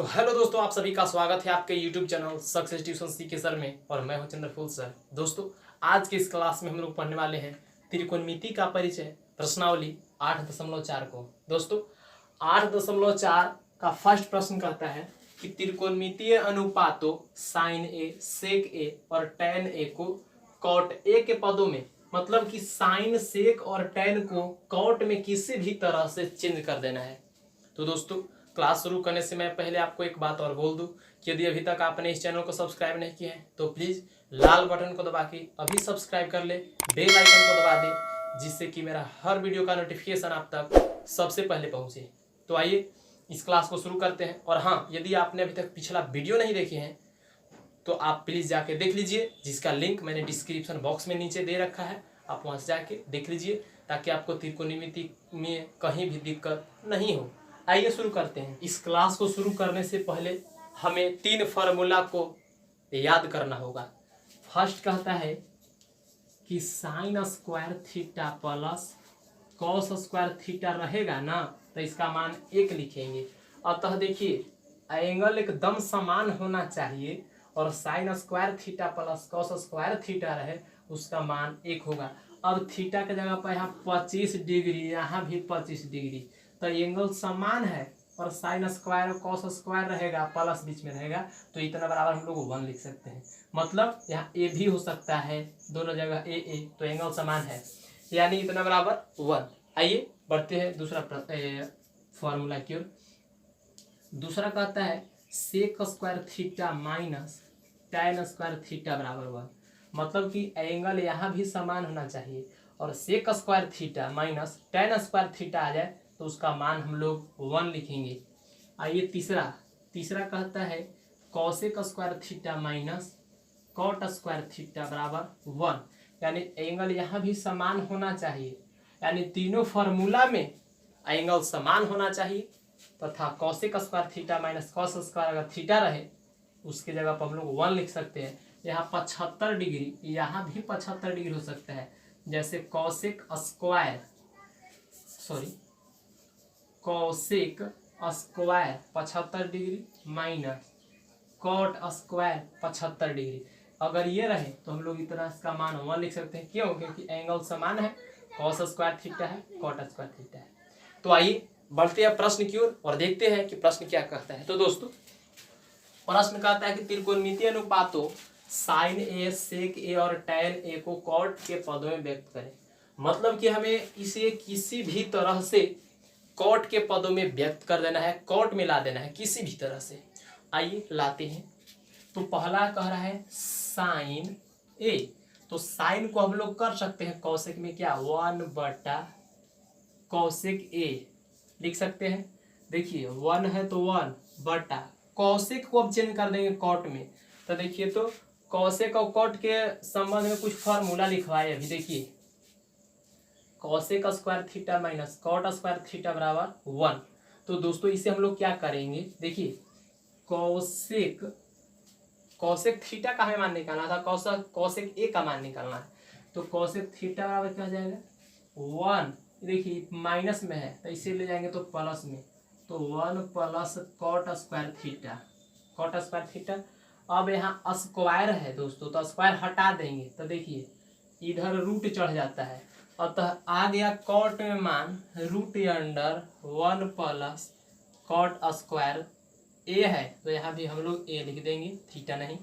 तो हेलो दोस्तों, आप सभी का स्वागत है आपके YouTube channel Success Tuition CK sir में। और मैं हूं चंद्रफूल सर। दोस्तों, आज के इस क्लास में हम लोग पढ़ने वाले हैं त्रिकोणमिति का परिचय प्रश्नावली 8.4 को। दोस्तों, 8.4 का फर्स्ट प्रश्न कहता है कि त्रिकोणमितीय अनुपातों साइन ए, सेक ए और टैन ए को कॉट ए के पदों में, मतलब कि साइन, सेक और टैन को कॉट में किसी भी तरह से चेंज कर देना है। तो दोस्तों, क्लास शुरू करने से मैं पहले आपको एक बात और बोल दूं कि यदि अभी तक आपने इस चैनल को सब्सक्राइब नहीं किया है तो प्लीज़ लाल बटन को दबा के अभी सब्सक्राइब कर ले, बेल आइकन को दबा दे, जिससे कि मेरा हर वीडियो का नोटिफिकेशन आप तक सबसे पहले पहुंचे। तो आइए इस क्लास को शुरू करते हैं। और हाँ, यदि आपने अभी तक पिछला वीडियो नहीं देखे हैं तो आप प्लीज़ जाके देख लीजिए, जिसका लिंक मैंने डिस्क्रिप्शन बॉक्स में नीचे दे रखा है। आप वहाँ से जाके देख लीजिए ताकि आपको त्रिकोणमिति में कहीं भी दिक्कत नहीं हो। आइए शुरू करते हैं। इस क्लास को शुरू करने से पहले हमें 3 फार्मूला को याद करना होगा। फर्स्ट कहता है कि sine square theta plus cos square theta रहेगा ना, तो इसका मान 1 लिखेंगे। अतः देखिए, एंगल एकदम समान होना चाहिए और sine square theta plus cos square theta रहे, उसका मान 1 होगा। अब थीटा के जगह पर यहाँ 25 डिग्री, यहाँ भी 25 डिग्री, तो एंगल समान है और साइन स्क्वायर और कॉस स्क्वायर रहेगा, प्लस बीच में रहेगा, तो इतना बराबर हम लोग 1 लिख सकते हैं। मतलब यहाँ ए भी हो सकता है, दोनों जगह ए, तो एंगल समान है, यानी इतना बराबर 1। आइए बढ़ते हैं दूसरा फॉर्मूला की ओर। दूसरा कहता है sec square theta minus tan square theta बराबर 1। मतलब कि एंगल यहाँ भी समान होना चाहिए और sec square theta minus tan square theta आ जाए तो उसका मान हम लोग 1 लिखेंगे। आइए तीसरा कहता है cosec square theta minus cot square theta बराबर 1। यानी एंगल यहाँ भी समान होना चाहिए, यानी तीनों फार्मूला में एंगल समान होना चाहिए तथा cosec square theta minus cos square अगर थीटा रहे उसके जगह पर हम लोग 1 लिख सकते हैं। यहाँ 75 डिग्री, यहाँ भी 75 डिग्री हो सकता है, जैसे cosec square 75 degree minus cot square 75 degree. अगर ये रहे तो हम लोग इतना इसका मान 1 लिख सकते हैं। क्यों? क्योंकि एंगल समान है, कॉस स्क्वायर थीटा है, कॉट स्क्वायर थीटा है। तो आइए बढ़ते हैं प्रश्न की ओर और देखते हैं कि प्रश्न क्या कहता है। तो दोस्तों, प्रश्न कहता है कि त्रिकोणमितीय अनुपातों साइन ए, सेक ए और टैन ए को कॉट के पदों में व्यक्त करें। मतलब कि हमें इसे किसी भी तरह से कॉट के पदों में व्यक्त कर देना है, कॉट में ला देना है किसी भी तरह से। आइए लाते हैं। तो पहला कह रहा है साइन ए, तो साइन को हम लोग कर सकते हैं कौशिक में क्या, 1/कौशिक ए लिख सकते हैं। देखिए 1 है तो 1/, कौशिक को अब चेंज कर देंगे कॉट में। तो देखिए, तो कौशिक और कॉट के संबंध में कुछ फार्मूला लिखवाए अभी। देखिए, cosec square theta minus cot square theta बराबर 1। तो दोस्तों इसे हम लोग क्या करेंगे, देखिए कॉसेक थीटा का हमें मान निकालना था, कॉसेक ए का मान निकालना है। तो कॉसेक थीटा बराबर क्या हो जाएगा 1। देखिए माइनस में है तो इसे ले जाएंगे तो प्लस में, तो 1 प्लस कॉट स्क्वायर थीटा। अब यहाँ स्क्वायर है दोस्तों, तो स्क्वायर हटा देंगे तो देखिए इधर रूट चढ़ जाता है, अतः आ गया कॉट में मान √1 प्लस कॉट स्क्वायर ए है, तो यहाँ भी हम लोग ए लिख देंगे, थीटा नहीं।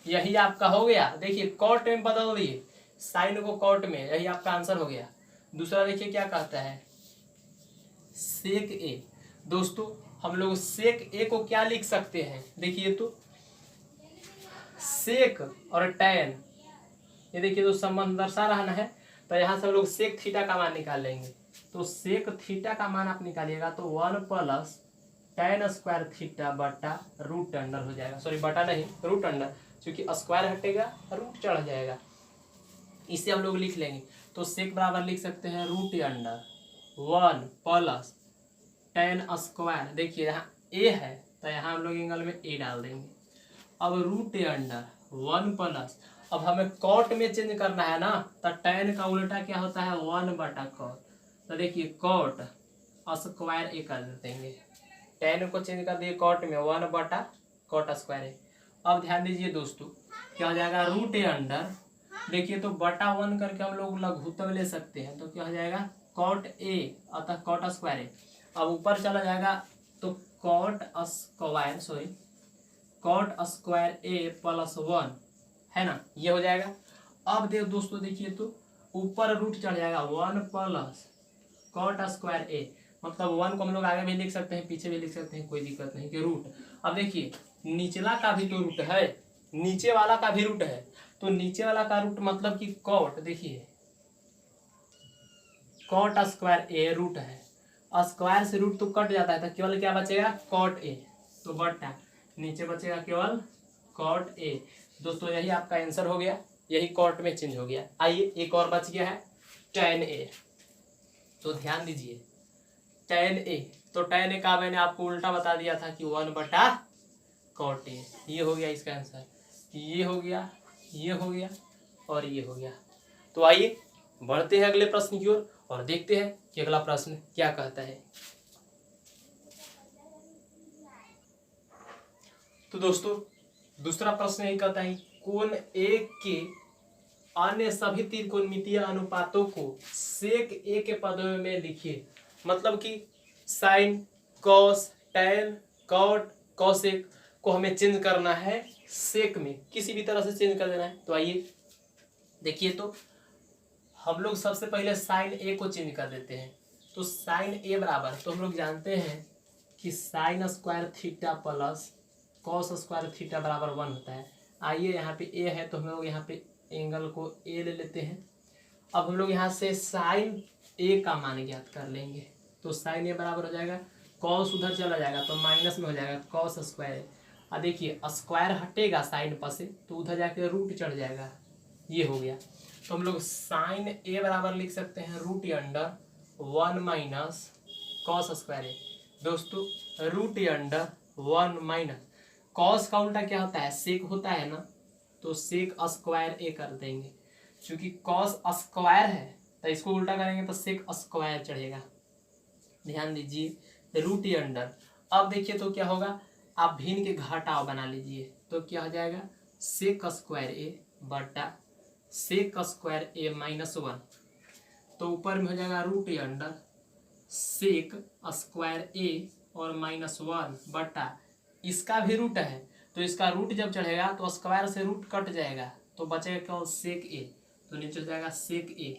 यही आपका हो गया। देखिए कॉट में बदल दिए साइन को कॉट में, यही आपका आंसर हो गया। दूसरा देखिए क्या कहता है सेक ए। दोस्तों हम लोग सेक ए को क्या लिख सकते हैं, देखिए तो सेक और टैन, ये देखिए तो संबंध दर्शा रहा है, तो यहाँ से हम लोग सेक थीटा का मान निकाल लेंगे। तो सेक थीटा का मान आप निकालिएगा तो 1 प्लस टैन स्क्वायर थीटा बटा रूट अंडर हो जाएगा, सॉरी बटा नहीं रूट अंडर, क्योंकि स्क्वायर हटेगा रूट चढ़ जाएगा, इसे हम लोग लिख लेंगे। तो सेक बराबर लिख सकते हैं √1 प्लस टैन स्क्वायर। देखिए यहाँ ए है तो यहाँ हम लोग एंगल में ए डाल देंगे। अब √1 प्लस, अब हमें कॉट में चेंज करना है ना, तो टैन का उल्टा क्या होता है 1/कॉट। तो देखिए कॉट स्क्वायर ए कर देंगे, टेन को चेंज कर दिए कॉट में, 1/cot²a। अब ध्यान दीजिए दोस्तों, क्या हो जाएगा रूट ए अंडर, देखिए तो बटा 1 करके हम लोग लघुत्तम ले सकते हैं, तो क्या हो जाएगा कॉट ए, अतः cot²a। अब ऊपर चला जाएगा तो cot²a+1 है ना, ये हो जाएगा। अब दोस्तों देखिए तो ऊपर रूट चढ़ जाएगा 1+cot²a, मतलब 1 को हम लोग आगे भी लिख सकते हैं पीछे भी लिख सकते हैं, कोई दिक्कत नहीं कि रूट। अब देखिए निचला का भी तो रूट है, नीचे वाला का भी रूट है, तो नीचे वाला का रूट मतलब कि कॉट, देखिए cot²a रूट है, स्क्वायर से रूट तो कट जाता है, तो केवल क्या बचेगा cot a, तो बटा नीचे बचेगा केवल cot a। दोस्तों यही आपका आंसर हो गया, यही cot में चेंज हो गया। आइए एक और बच गया है tan a, तो ध्यान दीजिए tan a, तो tan a का मैंने आपको उल्टा बता दिया था कि 1/cot a, ये हो गया इसका आंसर, ये हो गया, ये हो गया और ये हो गया। तो आइए बढ़ते हैं अगले प्रश्न की ओर और देखते हैं कि अगला प्रश्न क्या कहता है। तो दोस्तों दूसरा प्रश्न यही कहता है कोण एक के अन्य सभी त्रिकोणमितीय अनुपातों को सेक ए के पदों में लिखिए, मतलब कि sine, cos, tan, cot, cosec को हमें चेंज करना है सेक में, किसी भी तरह से चेंज कर देना है। तो आइए देखिए तो हम लोग सबसे पहले साइन ए को चेंज कर देते हैं, तो साइन ए बराबर, तो हम लोग जानते हैं कि sin² प्लस cos² बराबर 1 होता है। आइए यहाँ पे ए है तो हम लोग यहाँ पे एंगल को ए ले लेते हैं। अब हम लोग यहाँ से साइन ए का मान ज्ञात कर लेंगे, तो साइन ए बराबर हो जाएगा कॉस, उधर चला जाएगा तो माइनस में हो जाएगा cos²। अब देखिए स्क्वायर हटेगा साइन पर से तो उधर जाके रूट चढ़ जाएगा, ये हो गया। तो हम लोग साइन ए बराबर लिख सकते हैं √1 cos²a। दोस्तों √1 कॉस का उल्टा क्या होता है, सेक होता है ना, तो sec² कर देंगे, क्योंकि कॉस स्क्वायर है तो इसको उल्टा करेंगे तो sec² चढ़ेगा। ध्यान दीजिए √1। अब देखिए तो क्या होगा, आप भिन्न के घटाव बना लीजिए, तो क्या हो जाएगा sec² बटा sec² -1, तो ऊपर में हो जाएगा √1 sec² और -1 बटा इसका भी रूट है, तो इसका रूट जब चढ़ेगा तो स्क्वायर से रूट कट जाएगा तो बचेगा केवल sec, तो नीचे हो जाएगा sec।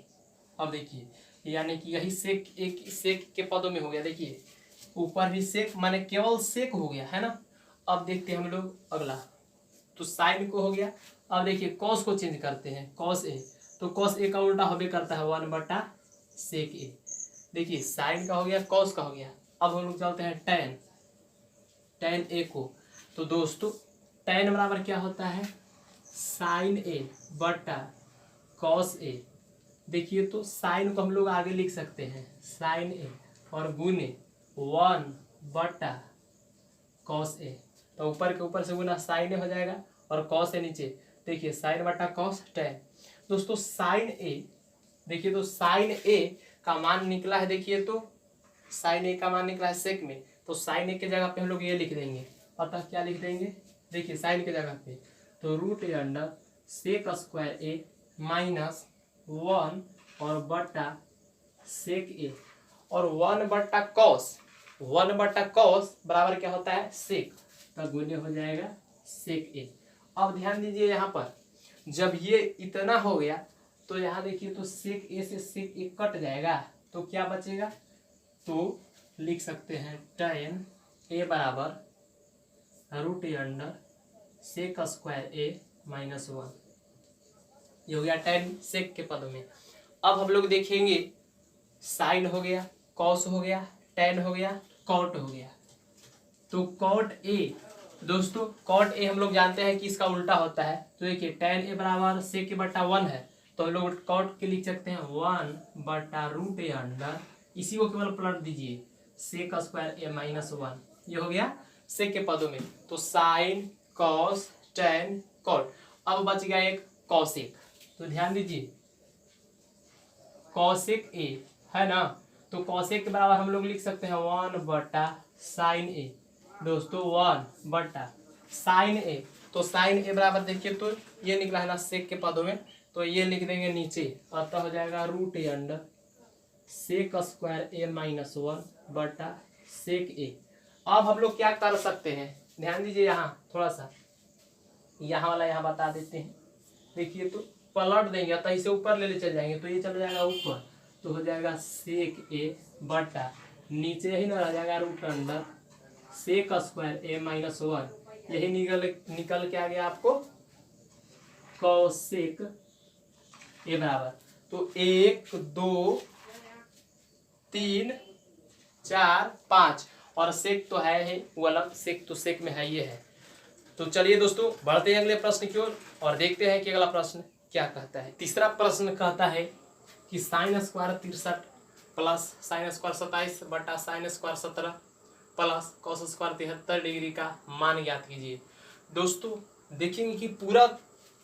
अब देखिए यानी कि यही सेक के पदों में हो गया, देखिए ऊपर भी सेक माने केवल सेक हो गया है ना। अब देखते हैं हम लोग अगला, तो साइन को हो गया। अब देखिए कॉस को चेंज करते हैं, cos a, तो cos a का उल्टा हमें करता है 1/sec a। देखिए साइन का हो गया, cos का हो गया। अब हम लोग चलते हैं tan a को, तो दोस्तों tan बराबर क्या होता है sin a बटा cos a। देखिए तो साइन को हम लोग आगे लिख सकते हैं sin a और गुने 1/cos a, तो ऊपर के ऊपर से गुना sin a हो जाएगा और cos a नीचे, देखिए sin बटा cos tan। दोस्तों sin a, देखिए तो sin a का मान निकला है, देखिए तो sin a का मान निकला है सेक में, तो sin a के जगह पे हम लोग ये लिख देंगे, अतः क्या लिख देंगे, देखिए sin के जगह पे तो √1 sec² -1 और बटा sec a और 1/cos बराबर क्या होता है सेक, तो गुने हो जाएगा sec a। अब ध्यान दीजिए यहाँ पर जब ये इतना हो गया तो यहाँ देखिए तो sec a से sec a कट जाएगा, तो क्या बचेगा, तो लिख सकते हैं tan a बराबर √1 sec² -1, ये हो गया tan सेक के पदों में। अब हम लोग देखेंगे साइन हो गया, कॉस हो गया, tan हो गया, कॉट हो गया। तो cot a, दोस्तों cot a हम लोग जानते हैं कि इसका उल्टा होता है, तो देखिए tan a बराबर sec बटा 1 है, तो हम लोग cot के लिख सकते हैं 1/√1, इसी को केवल पलट दीजिए sec² -1, ये हो गया सेक के पदों में। तो साइन, कॉस, tan, कॉट। अब बच गया एक कॉसेक, तो ध्यान दीजिए cosec a है ना, तो cosec के बराबर हम लोग लिख सकते हैं 1/cos साइन ए दोस्तों 1/sin a। तो साइन ए बराबर देखिए तो ये निकला है ना सेक के पदों में, तो ये लिख देंगे नीचे, अतः हो जाएगा √a sec square a minus 1/sec a। अब हम लोग क्या कर सकते हैं, ध्यान दीजिए यहाँ थोड़ा सा, यहाँ वाला यहाँ बता देते हैं। देखिए तो पलट देंगे, अतः इसे ऊपर ले चल जाएंगे तो ये चला जाएगा ऊपर, तो हो जाएगा सेक ए बटा नीचे ही ना रह जाएगा √under sec square a minus 1, यही निकल के आ गया आपको कॉसेक ए बराबर। तो 1 2 3 4 5 और सेक तो है ही वो अलग, सेक तो सेक में है ये है। तो चलिए दोस्तों बढ़ते हैं अगले प्रश्न की ओर और देखते हैं कि अगला प्रश्न क्या कहता है। तीसरा प्रश्न कहता है कि sine square 63 plus sine square 27 बटा sine square 17 plus cos square 73 degree का मान ज्ञात कीजिए। दोस्तों देखेंगे कि पूरा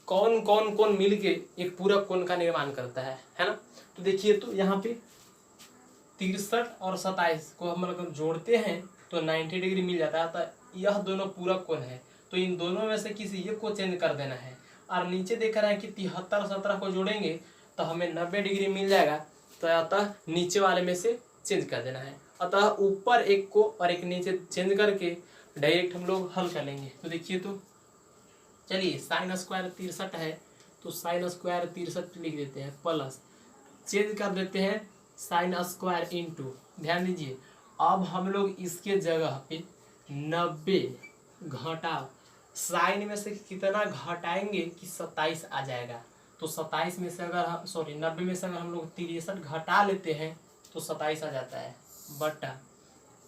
कौन मिल के एक पूरा कोण का निर्माण करता है ना। तो देखिए तो यहाँ पे 63 और 27 को हम अगर जोड़ते हैं तो 90 डिग्री मिल जाता है। तो यह दोनों पूरा कोण है, तो इन दोनों में से किसी एक को चेंज कर देना है। और नीचे देख रहे हैं कि 73 और 17 को जोड़ेंगे तो हमें 90 डिग्री मिल जाएगा, तो अतः नीचे वाले में से चेंज कर देना है। अतः ऊपर एक को और एक नीचे चेंज करके डायरेक्ट हम लोग हल कर लेंगे। तो देखिए तो चलिए साइन स्क्वायर 63 है तो साइन स्क्वायर 63 लिख देते हैं, प्लस चेंज कर देते हैं साइन स्क्वायर इंटू, ध्यान दीजिए अब हम लोग इसके जगह पे 90 घटाओ साइन में से कितना घटाएंगे कि 27 आ जाएगा। तो 27 में से अगर 90 में से अगर हम लोग 63 घटा लेते हैं तो 27 आ जाता है, बटा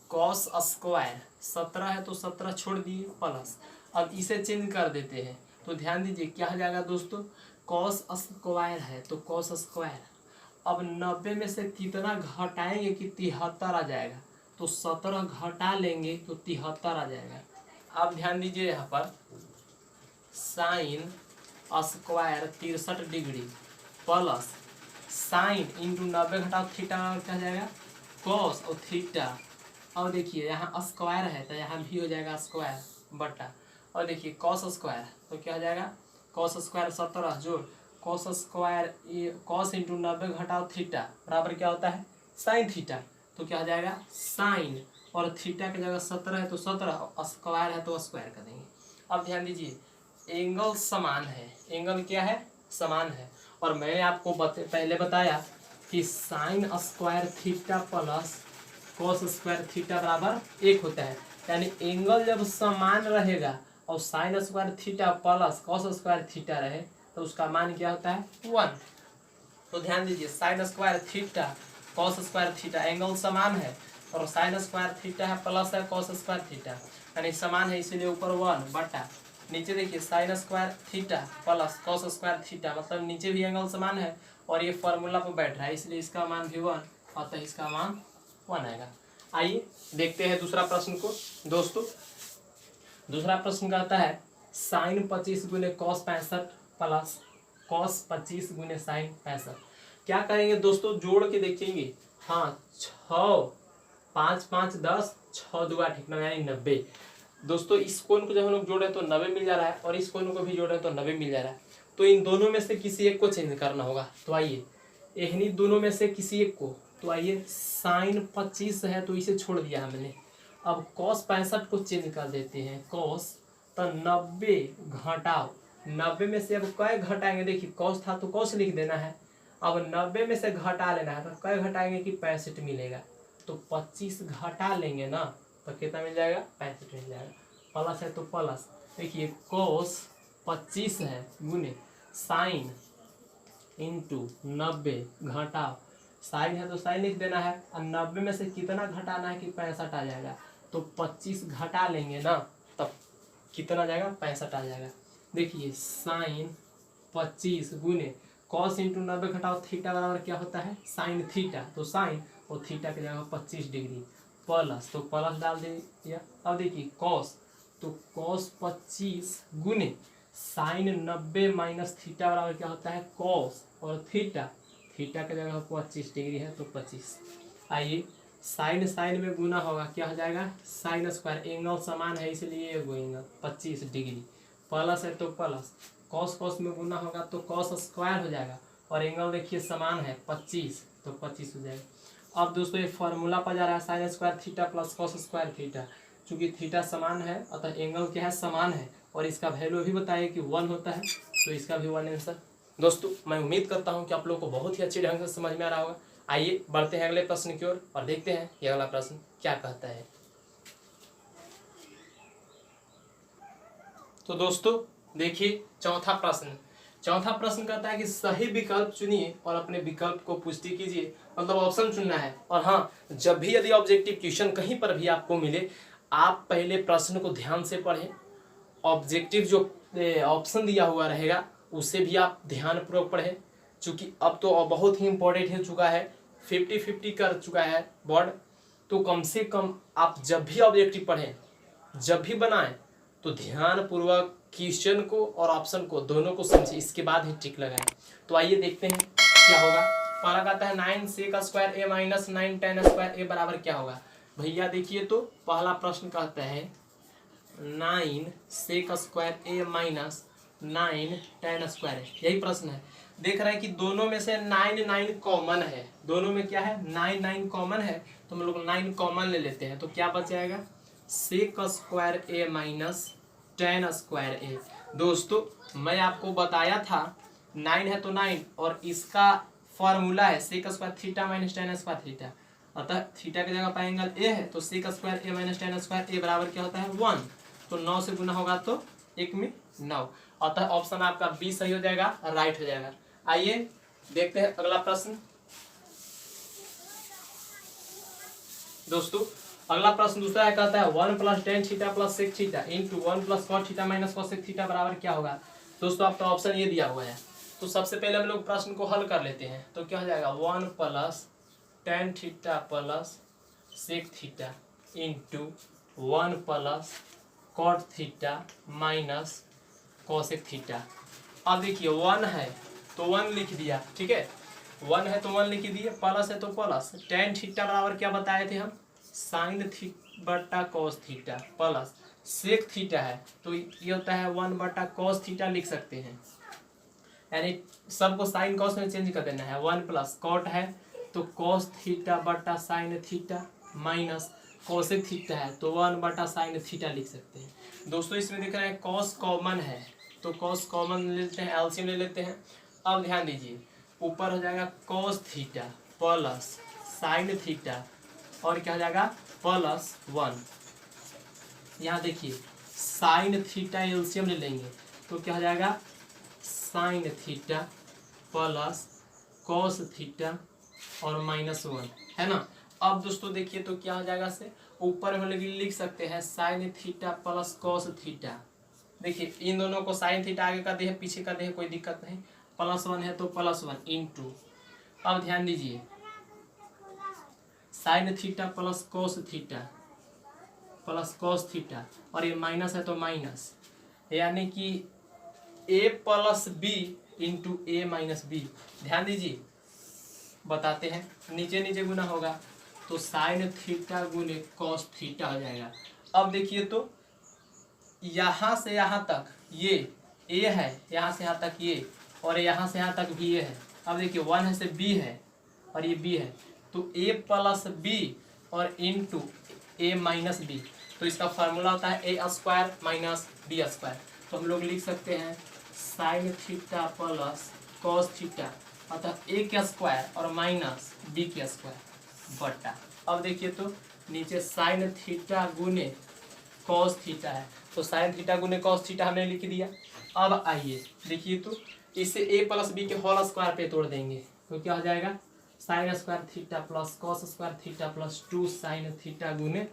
कॉस स्क्वायर 17 है तो 17 छोड़ दिए, प्लस अब इसे चेंज कर देते हैं। तो ध्यान दीजिए क्या हो जाएगा दोस्तों, कॉस स्क्वायर है तो कॉस स्क्वायर, अब 90 में से कितना घटाएंगे कि 73 आ जाएगा। तो 17 घटा लेंगे तो 73 आ जाएगा। अब ध्यान दीजिए यहाँ पर sine square 63 degree plus sine into 90 घटाओ थीटा क्या हो जाएगा कॉस और थीटा। और देखिए यहाँ स्क्वायर है तो यहाँ भी हो जाएगा स्क्वायर बटा, और देखिए कॉस स्क्वायर तो क्या हो जाएगा कॉस स्क्वायर 17 जोड़ कॉस स्क्वायर कॉस इंटू 90 घटाओ थीटा बराबर क्या होता है साइन थीटा। तो क्या हो जाएगा साइन और थीटा की जगह 17 है तो 17, स्क्वायर है तो स्क्वायर कर देंगे। अब ध्यान दीजिए एंगल समान है, एंगल क्या है समान है, और मैंने आपको पहले बताया कि sine square theta plus cos square theta बराबर 1 होता है। यानी एंगल जब समान रहेगा और sine square theta plus cos square theta रहे तो उसका मान क्या होता है 1। तो ध्यान दीजिए sine square theta cos square theta angle समान है, और साइन स्क्वायर थीटा है प्लस है कॉस स्क्वायर थीटा यानी समान है, इसीलिए ऊपर 1 बटा नीचे देखिए sine square theta plus cos square theta, मतलब नीचे भी एंगल समान है और ये फॉर्मूला पर बैठ रहा है इसलिए इसका मान भी 1, अतः इसका मान 1 आएगा। आइए देखते हैं दूसरा प्रश्न को दोस्तों। दूसरा प्रश्न कहता है साइन 25 गुने कॉस 65 प्लस कॉस 25 गुने साइन 65। क्या करेंगे दोस्तों जोड़ के देखेंगे, हाँ 6 5 5 10 6 2 8 यानी 90। दोस्तों इस कोण को जब हम लोग जोड़ रहे हैं तो 90 मिल जा रहा है और इस कोण को भी जोड़ रहे हैं तो 90 मिल जा रहा है। तो इन दोनों में से किसी एक को चेंज करना होगा। तो आइए इन्हीं दोनों में से किसी एक को, तो आइए साइन 25 है तो इसे छोड़ दिया हमने, अब कॉस 65 को चेंज कर देते हैं कॉस, तो 90 घटाओ 90 में से अब कै घटाएंगे, देखिए कॉस था तो कॉस लिख देना है, अब 90 में से घटा लेना है तो कै घटाएंगे कि 65 मिलेगा। तो 25 घटा लेंगे ना तो कितना मिल जाएगा 65 मिल जाएगा, प्लस है तो प्लस देखिए कॉस 25 है गुने साइन इंटू 90 घटाओ साइन है तो साइन लिख देना है, और 90 में से कितना घटाना है कि 65 आ जाएगा। तो 25 घटा लेंगे ना तब कितना आ जाएगा 65 आ जाएगा। देखिए साइन 25 गुने कॉस इंटू 90 घटाओ थीटा बराबर क्या होता है साइन थीटा, तो साइन और थीटा की जगह 25 डिग्री प्लस, तो प्लस डाल दिया। अब देखिए कॉस, तो कॉस 25 गुने साइन 90 माइनस थीटा बराबर क्या होता है कॉस, और थीटा थीटा की जगह 25 डिग्री है तो 25। आइए साइन साइन में गुना होगा, क्या हो जाएगा साइन स्क्वायर, एंगल समान है इसलिए एगो एंगल 25 डिग्री, प्लस है तो प्लस, कॉस कॉस में गुना होगा तो कॉस स्क्वायर हो जाएगा, और एंगल देखिए समान है 25 तो 25 हो जाएगा। अब दोस्तों ये फॉर्मूला पर जा रहा है sine square theta plus cos square theta, चूंकि थीटा समान है अतः एंगल क्या है समान है, और इसका वैल्यू भी बताइए कि 1 होता है, तो इसका भी 1 आंसर। दोस्तों मैं उम्मीद करता हूं कि आप लोगों को बहुत ही अच्छे ढंग से समझ में आ रहा होगा। आइए बढ़ते हैं अगले प्रश्न की ओर और देखते हैं ये अगला प्रश्न क्या कहता है। तो दोस्तों देखिए चौथा प्रश्न कहता है कि सही विकल्प चुनिए और अपने विकल्प को पुष्टि कीजिए, मतलब ऑप्शन चुनना है। और हाँ, जब भी यदि ऑब्जेक्टिव क्वेश्चन कहीं पर भी आपको मिले, आप पहले प्रश्न को ध्यान से पढ़ें, ऑब्जेक्टिव जो ऑप्शन दिया हुआ रहेगा उसे भी आप ध्यानपूर्वक पढ़ें, क्योंकि अब तो बहुत ही इम्पोर्टेंट हो चुका है, 50-50 कर चुका है बोर्ड। तो कम से कम आप जब भी ऑब्जेक्टिव पढ़ें, जब भी बनाएं, तो ध्यानपूर्वक क्वेश्चन को और ऑप्शन को दोनों को समझे, इसके बाद ही टिक लगाएं। तो आइए देखते हैं क्या होगा। पहला कहता है 9 सेक square A minus 9 tan square A बराबर क्या होगा। भैया देखिए, तो पहला प्रश्न कहता है 9 सेक square A minus 9 tan square, यही प्रश्न है। देख रहे हैं कि दोनों में से 9 कॉमन है, दोनों में क्या है 9 कॉमन है, तो हम लोग 9 कॉमन ले लेते हैं, तो क्या बच जाएगा सेक square A minus tan square ए। दोस्तों मैं आपको बताया था 9 है तो 9, और इसका फॉर्मूला है sec square theta minus tan square theta, अतः थीटा की जगह पर एंगल ए है, तो sec square A minus tan square A बराबर क्या होता है 1, तो 9 से गुना होगा तो 1 में 9, अतः ऑप्शन आपका बी सही हो जाएगा, राइट हो जाएगा। आइए देखते हैं अगला प्रश्न। दोस्तों अगला प्रश्न दूसरा है, कहता है 1 + tan theta plus sec theta into 1 + cos theta minus cos sec theta बराबर क्या होगा। दोस्तों आपका ऑप्शन ये दिया हुआ है, तो सबसे पहले हम लोग प्रश्न को हल कर लेते हैं, तो क्या हो जाएगा 1 + tan theta plus sec theta into 1 + cot theta माइनस cosec थीटा। अब देखिए 1 है तो 1 लिख दिया, ठीक है, 1 है तो 1 लिख दिए, प्लस है तो प्लस, tan थीटा बराबर क्या बताए थे हम साइन थीटा बटा cos theta, plus sec theta है तो ये होता है 1 बटा कॉस थीटा लिख सकते हैं, यानी सबको साइन कॉस में चेंज कर देना है। 1 + कॉट है तो कॉस थीटा बटा sine theta minus cosec theta है तो 1 बटा साइन थीटा लिख सकते हैं। दोस्तों इसमें देख रहे हैं कॉस कॉमन है, तो कॉस कॉमन ले लेते हैं, एलसीएम ले लेते हैं। अब ध्यान दीजिए, ऊपर हो जाएगा cos theta plus sine theta और क्या हो जाएगा +1। यहाँ देखिए साइन थीटा एलसीएम ले लेंगे तो क्या हो जाएगा sine theta plus cos theta और -1, है ना। अब दोस्तों देखिए तो क्या हो जाएगा, से ऊपर हम लोग लिख सकते हैं sine theta plus cos theta. देखिए इन दोनों को साइन थीटा आगे का दे पीछे का दे कोई दिक्कत नहीं, +1 है तो +1 इंटू, अब ध्यान दीजिए sine theta plus cos theta plus cos theta और ये माइनस है तो माइनस, यानी कि a + b into a - b। ध्यान दीजिए बताते हैं, नीचे नीचे गुना होगा तो साइन थीटा गुने कॉस थीटा हो जाएगा। अब देखिए तो यहाँ से यहाँ तक ये a है, यहाँ से यहाँ तक ये, और यहाँ से यहाँ तक भी ये है। अब देखिए 1 है से b है और ये b है, तो a + b और इंटू a - b, तो इसका फार्मूला होता है a² - b²। तो हम लोग लिख सकते हैं sine theta plus cos theta, अतः a² और -b² बटा, अब देखिए तो नीचे साइन थीटा गुने कॉस थीटा है तो साइन थीटा गुने कॉस थीटा हमने लिख दिया। अब आइए देखिए तो इसे a + b के होल स्क्वायर पे तोड़ देंगे तो क्या हो जाएगा sine square theta plus cos square theta plus 2 sine theta गुने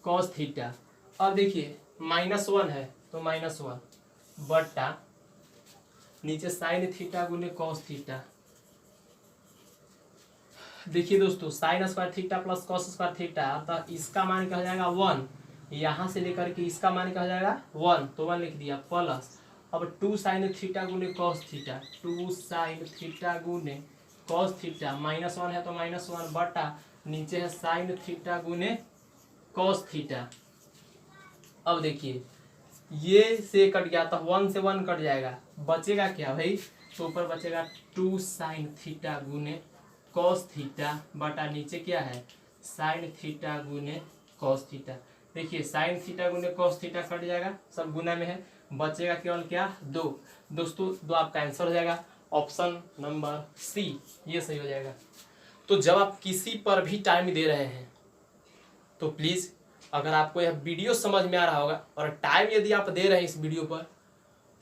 कॉस थीटा। अब देखिए -1 है तो -1 बटा नीचे साइन थीटा गुने कॉस थीटा। देखिए दोस्तों sine square theta plus cos square theta, तो इसका मान क्या हो जाएगा 1, यहाँ से लेकर के इसका मान क्या हो जाएगा 1, तो 1 लिख दिया प्लस, अब 2 साइन थीटा गुने कॉस थीटा, 2 साइन थीटा गुने कॉस थीटा, -1 है तो -1 बटा नीचे है साइन थीटा गुने कॉस थीटा। अब देखिए ये से कट गया तो 1 से 1 कट जाएगा, बचेगा क्या भाई, तो ऊपर बचेगा 2 साइन थीटा गुने कॉस थीटा बटा नीचे क्या है साइन थीटा गुने कॉस थीटा। देखिए साइन थीटा गुने कॉस थीटा कट जाएगा, सब गुना में है, बचेगा केवल क्या 2। दोस्तों 2 आपका आंसर हो जाएगा ऑप्शन नंबर सी, ये सही हो जाएगा। तो जब आप किसी पर भी टाइम दे रहे हैं तो प्लीज़ अगर आपको यह वीडियो समझ में आ रहा होगा और टाइम यदि आप दे रहे हैं इस वीडियो पर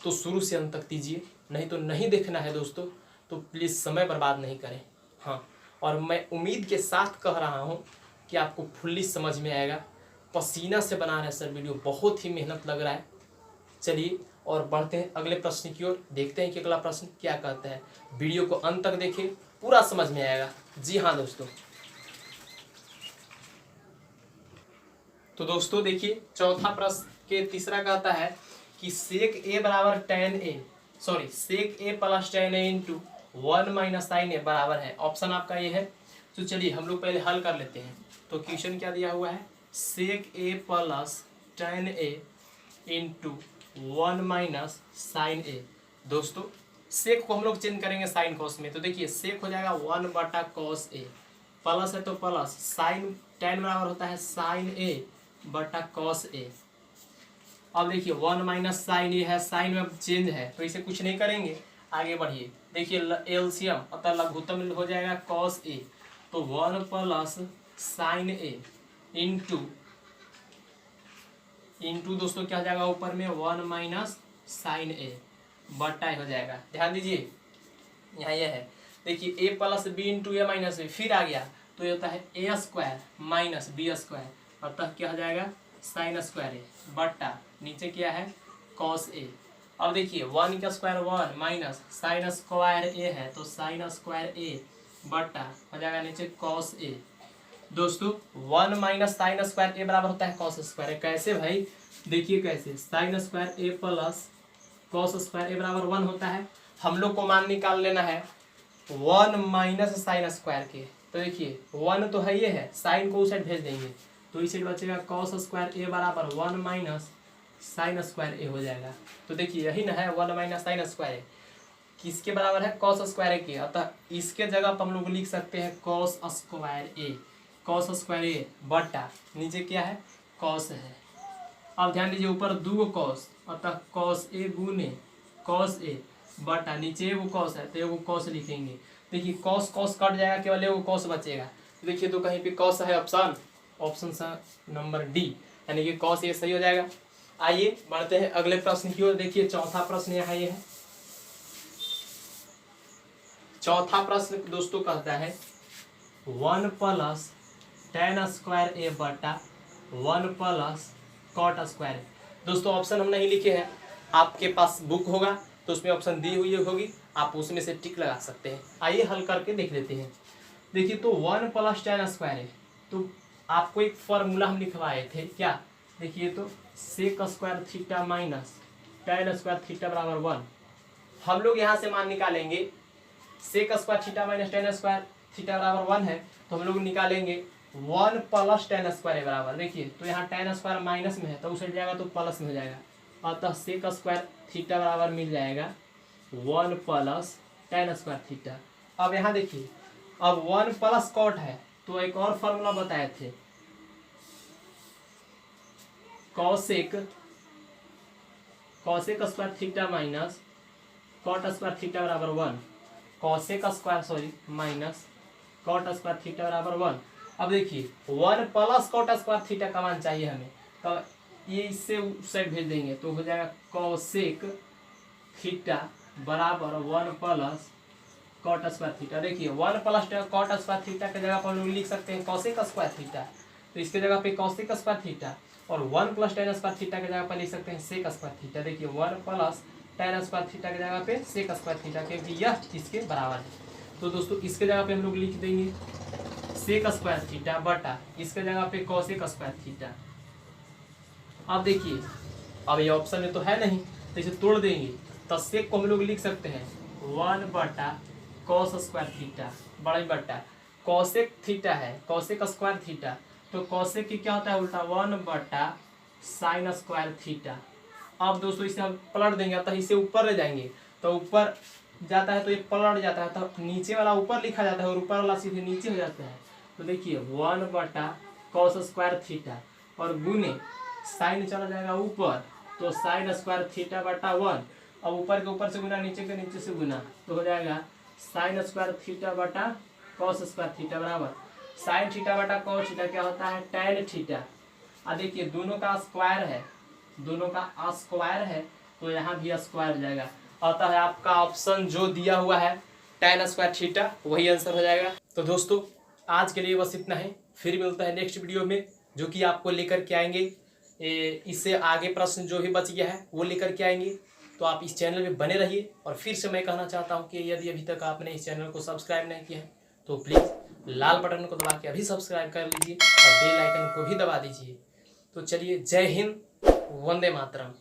तो शुरू से अंत तक दीजिए, नहीं तो नहीं देखना है दोस्तों, तो प्लीज़ समय बर्बाद नहीं करें। हाँ, और मैं उम्मीद के साथ कह रहा हूँ कि आपको फुल्ली समझ में आएगा। पसीना से बना रहे हैं सर वीडियो, बहुत ही मेहनत लग रहा है। चलिए और बढ़ते हैं अगले प्रश्न की ओर, देखते हैं कि अगला प्रश्न क्या कहता है। वीडियो को अंत तक देखिए, पूरा समझ में आएगा। जी हाँ दोस्तों, तो दोस्तों देखिए चौथा प्रश्न के तीसरा कहता है कि सेक ए बराबर सेक ए प्लस टेन ए इंटू 1 माइनस साइन ए बराबर है। ऑप्शन आपका ये है। तो चलिए हम लोग पहले हल कर लेते हैं। तो क्वेश्चन क्या दिया हुआ है, सेक ए प्लस टेन ए इंटू 1 माइनस साइन ए। दोस्तों सेक को हम लोग चेंज करेंगे साइन कॉस में, तो देखिए सेक हो जाएगा 1 बटा कॉस ए, प्लस है तो प्लस साइन टेन बराबर होता है साइन ए बटा कॉस ए। अब देखिए 1 माइनस साइन ए है, साइन में अब चेंज है तो इसे कुछ नहीं करेंगे, आगे बढ़िए। देखिए एलसीएम अतः लघुत्तम हो जाएगा कॉस ए, तो 1 प्लस साइन ए इंटू दोस्तों क्या हो जाएगा ऊपर में 1 माइनस साइन ए बटा हो जाएगा। ध्यान दीजिए यहाँ ये है, देखिए ए प्लस बी इंटू ए माइनस बी, फिर आ गया तो ये होता है ए स्क्वायर माइनस बी स्क्वायर, अतः क्या हो जाएगा साइन स्क्वायर ए बटा नीचे क्या है कॉस ए। अब देखिए 1 का स्क्वायर 1 माइनस साइन स्क्वायर ए है तो साइन स्क्वायर ए बटा हो जाएगा नीचे कॉस ए। दोस्तों 1 माइनस साइन स्क्वायर ए बराबर होता है कॉस स्क्वायर ए। कैसे भाई, देखिए कैसे, sine square A plus cos square A बराबर 1 होता है। हम लोग को मान निकाल लेना है 1 माइनस साइन स्क्वायर के, तो देखिए 1 तो है ये है, साइन को उस साइड भेज देंगे तो इस साइड बचेगा कॉस स्क्वायर ए बराबर 1 माइनस साइन स्क्वायर ए हो जाएगा। तो देखिए यही ना है 1 माइनस साइन स्क्वायर ए किसके बराबर है कॉस स्क्वायर ए के, अतः इसके जगह पर हम लोग लिख सकते हैं कॉस स्क्वायर ए, कॉस स्क्वायर ए बटा नीचे क्या है कॉस है। अब ध्यान दीजिए ऊपर 2 कॉस, अतः कॉस ए गुने कॉस ए बटा नीचे एगो कॉस है तो एगो कॉस लिखेंगे। देखिए कॉस कॉस कट जाएगा, केवल एगो कॉस बचेगा। देखिए तो कहीं पे कॉस है ऑप्शन नंबर डी, यानी कि कॉस ये सही हो जाएगा। आइए बढ़ते हैं अगले प्रश्न की ओर। देखिए चौथा प्रश्न यहाँ ये है। चौथा प्रश्न दोस्तों कहता है 1 प्लस टेन स्क्वायर ए बटा 1 प्लस कॉट स्क्वायर। दोस्तों ऑप्शन हम नहीं लिखे हैं, आपके पास बुक होगा तो उसमें ऑप्शन दी हुई होगी, आप उसमें से टिक लगा सकते हैं। आइए हल करके देख लेते हैं। देखिए तो 1 प्लस टेन स्क्वायर है, तो आपको एक फॉर्मूला हम लिखवाए थे क्या, देखिए तो sec square theta minus tan square theta बराबर 1। हम लोग यहाँ से मान निकालेंगे sec square theta minus tan square theta बराबर 1 है, तो हम लोग निकालेंगे 1 प्लस टेन स्क्वायर बराबर, देखिए तो यहाँ टेन स्क्वायर माइनस में है तो उस साइड जाएगा तो प्लस में हो जाएगा, अतः सेक स्क्वायर थीटा बराबर मिल जाएगा 1 प्लस टेन स्क्वायर थीटा। अब यहाँ देखिए अब 1 प्लस कॉट है तो एक और फॉर्मूला बताए थे, cosec square theta minus cot square theta बराबर 1, cosec square minus cot square theta बराबर 1। अब देखिए 1 प्लस कॉट स्क्वायर थीटा का मान चाहिए हमें, तो ये इससे उस साइड भेज देंगे तो हो जाएगा कॉसेक थीटा बराबर 1 प्लस कॉट स्क्वायर थीटा। देखिए 1 प्लस कॉट स्क्वायर थीटा के जगह पर हम लोग लिख सकते हैं कॉसेक स्क्वायर थीटा, तो इसके जगह पे कॉसेक स्क्वायर थीटा, और 1 प्लस टेन स्क्वायर थीटा के जगह पर लिख सकते हैं सेक स्क्वायर थीटा। देखिए 1 प्लस टेन स्क्वायर थीटा के जगह पे सेक स्क्वायर थीटा, क्योंकि यह इसके बराबर है। तो दोस्तों इसके जगह पे हम लोग लिख देंगे सेक स्क्वायर थीटा बटा इसके जगह पे कॉसेक स्क्वायर थीटा। अब देखिए अब ये ऑप्शन में तो है नहीं तो इसे तोड़ देंगे, तो सेक को हम लोग लिख सकते हैं 1 बटा कॉस स्क्वायर थीटा बड़ा बटा कॉसेक थीटा है, कॉसेक स्क्वायर थीटा, तो कॉसेक की क्या होता है उल्टा 1/sin स्क्वायर थीटा। अब दोस्तों इसे हम पलट देंगे तो इसे ऊपर ले जाएंगे, तो ऊपर जाता है तो ये पलट जाता है, तो नीचे वाला ऊपर लिखा जाता है और ऊपर वाला सीधे नीचे हो जाता है। तो देखिए 1/cos स्क्वायर थीटा और गुने साइन चला जाएगा ऊपर, तो साइन स्क्वायर थीटा बटा 1। अब ऊपर के ऊपर से गुना, नीचे के नीचे से गुना, तो हो जाएगा साइन स्क्वायर थीटा बटा कॉस स्क्वायर थीटा बराबर साइन थीटा बटा कॉस थीटा क्या होता है tan थीटा। अब देखिए दोनों का स्क्वायर है, दोनों का स्क्वायर है, तो यहाँ भी स्क्वायर हो जाएगा। अतः आपका ऑप्शन जो दिया हुआ है tan स्क्वायर थीटा वही आंसर हो जाएगा। तो दोस्तों आज के लिए बस इतना है, फिर मिलता है नेक्स्ट वीडियो में जो कि आपको लेकर के आएंगे इससे आगे प्रश्न जो भी बच गया है वो लेकर के आएंगे। तो आप इस चैनल में बने रहिए। और फिर से मैं कहना चाहता हूं कि यदि अभी तक आपने इस चैनल को सब्सक्राइब नहीं किया है तो प्लीज़ लाल बटन को दबा के अभी सब्सक्राइब कर लीजिए और बेल आइकन को भी दबा दीजिए। तो चलिए, जय हिंद, वंदे मातरम।